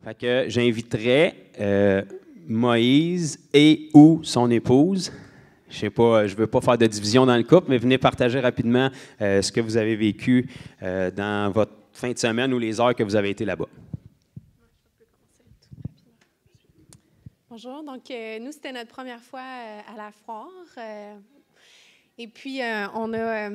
Fait que j'inviterais Moïse et ou son épouse. Je sais pas, je ne veux pas faire de division dans le couple, mais venez partager rapidement ce que vous avez vécu dans votre fin de semaine ou les heures que vous avez été là-bas. Bonjour, donc nous, c'était notre première fois à la foire. Et puis, on a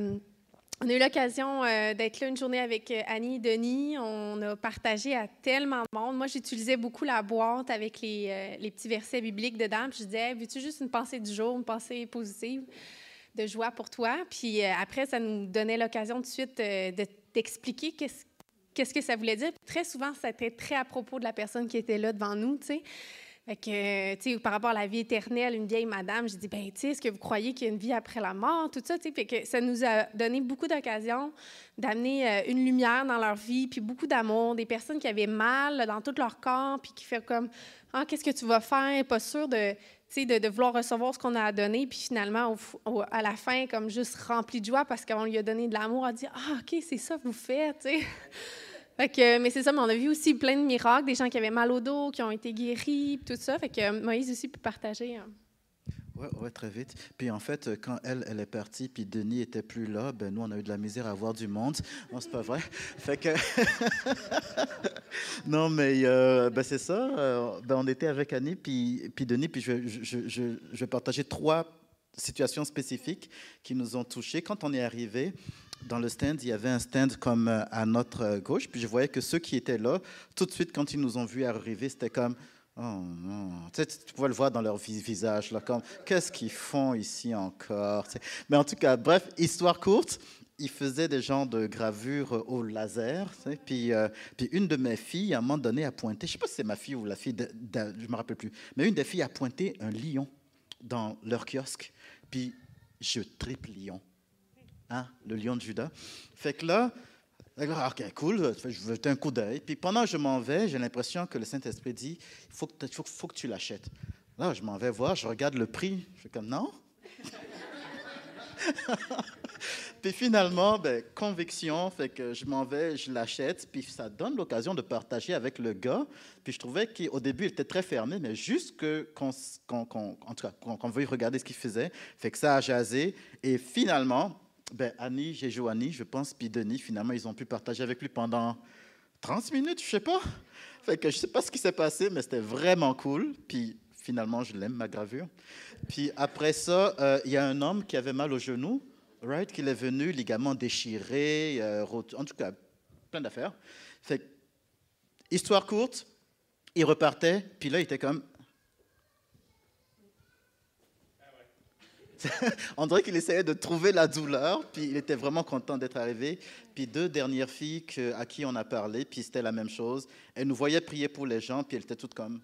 eu l'occasion d'être là une journée avec Annie et Denis. On a partagé à tellement de monde. Moi, j'utilisais beaucoup la boîte avec les petits versets bibliques dedans. Puis je disais, hey, veux-tu juste une pensée du jour, une pensée positive de joie pour toi? Puis après, ça nous donnait l'occasion tout de suite d'expliquer qu'est-ce que ça voulait dire. Puis très souvent, c'était très à propos de la personne qui était là devant nous, tu sais. Fait que, tu sais, par rapport à la vie éternelle, une vieille madame, j'ai dit, ben, tu sais, est-ce que vous croyez qu'il y a une vie après la mort, tout ça, tu sais, fait que ça nous a donné beaucoup d'occasions d'amener une lumière dans leur vie, puis beaucoup d'amour, des personnes qui avaient mal là, dans tout leur corps, puis qui fait comme, ah, qu'est-ce que tu vas faire, pas sûr de, tu sais, de vouloir recevoir ce qu'on a à donner, puis finalement, à la fin, comme juste rempli de joie parce qu'on lui a donné de l'amour, a dit, ah, OK, c'est ça que vous faites, tu sais. Fait que, mais c'est ça, mais on a vu aussi plein de miracles, des gens qui avaient mal au dos, qui ont été guéris, tout ça. Fait que Moïse aussi peut partager. Ouais, très vite. Puis en fait, quand elle est partie, puis Denis était plus là, ben nous, on a eu de la misère à voir du monde. Non, c'est pas vrai. Fait que... non, mais ben c'est ça. Ben on était avec Annie, puis Denis, puis je vais partager 3 situations spécifiques qui nous ont touchés. Quand on est arrivé dans le stand, il y avait un stand comme à notre gauche, puis je voyais que ceux qui étaient là, tout de suite, quand ils nous ont vus arriver, c'était comme... Oh non, tu pouvais le voir dans leur visage, là, comme, qu'est-ce qu'ils font ici encore? Mais en tout cas, bref, histoire courte, ils faisaient des genres de gravures au laser, puis une de mes filles, à un moment donné, a pointé, je ne sais pas si c'est ma fille ou la fille, je ne me rappelle plus, mais une des filles a pointé un lion dans leur kiosque, puis je triple lion, hein, le lion de Juda. Fait que là, OK, cool, je vais jeter un coup d'œil. Puis pendant que je m'en vais, j'ai l'impression que le Saint-Esprit dit, il faut que tu l'achètes. Là, je m'en vais voir, je regarde le prix. Je suis comme, non. Puis finalement, ben, conviction, fait que je m'en vais, je l'achète. Puis ça donne l'occasion de partager avec le gars. Puis je trouvais qu'au début, il était très fermé, mais juste en tout cas, qu'on veuille regarder ce qu'il faisait, fait que ça a jasé. Et finalement... Ben, Annie, j'ai joué Annie, je pense, puis Denis, finalement, ils ont pu partager avec lui pendant 30 minutes, je sais pas. Fait que je sais pas ce qui s'est passé, mais c'était vraiment cool. Puis finalement, je l'aime, ma gravure. Puis après ça, il y a un homme qui avait mal au genou, right, qui est venu, ligament déchiré, en tout cas, plein d'affaires. Fait que, histoire courte, il repartait, puis là, il était comme... On dirait qu'il essayait de trouver la douleur, puis il était vraiment content d'être arrivé. Puis 2 dernières filles à qui on a parlé, puis c'était la même chose. Elles nous voyaient prier pour les gens, puis elles étaient toutes comme...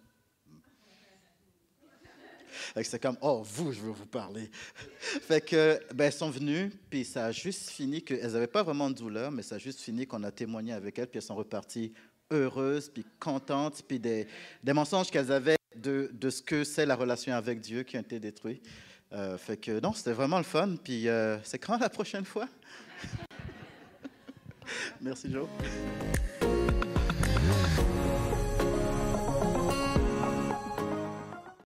C'est comme, oh, vous, je veux vous parler. Fait que, ben, elles sont venues, puis ça a juste fini qu'elles n'avaient pas vraiment de douleur, mais ça a juste fini qu'on a témoigné avec elles, puis elles sont reparties heureuses, puis contentes, puis des mensonges qu'elles avaient de ce que c'est la relation avec Dieu qui ont été détruits. Fait que non, c'était vraiment le fun. Puis c'est quand la prochaine fois? Merci, Joe.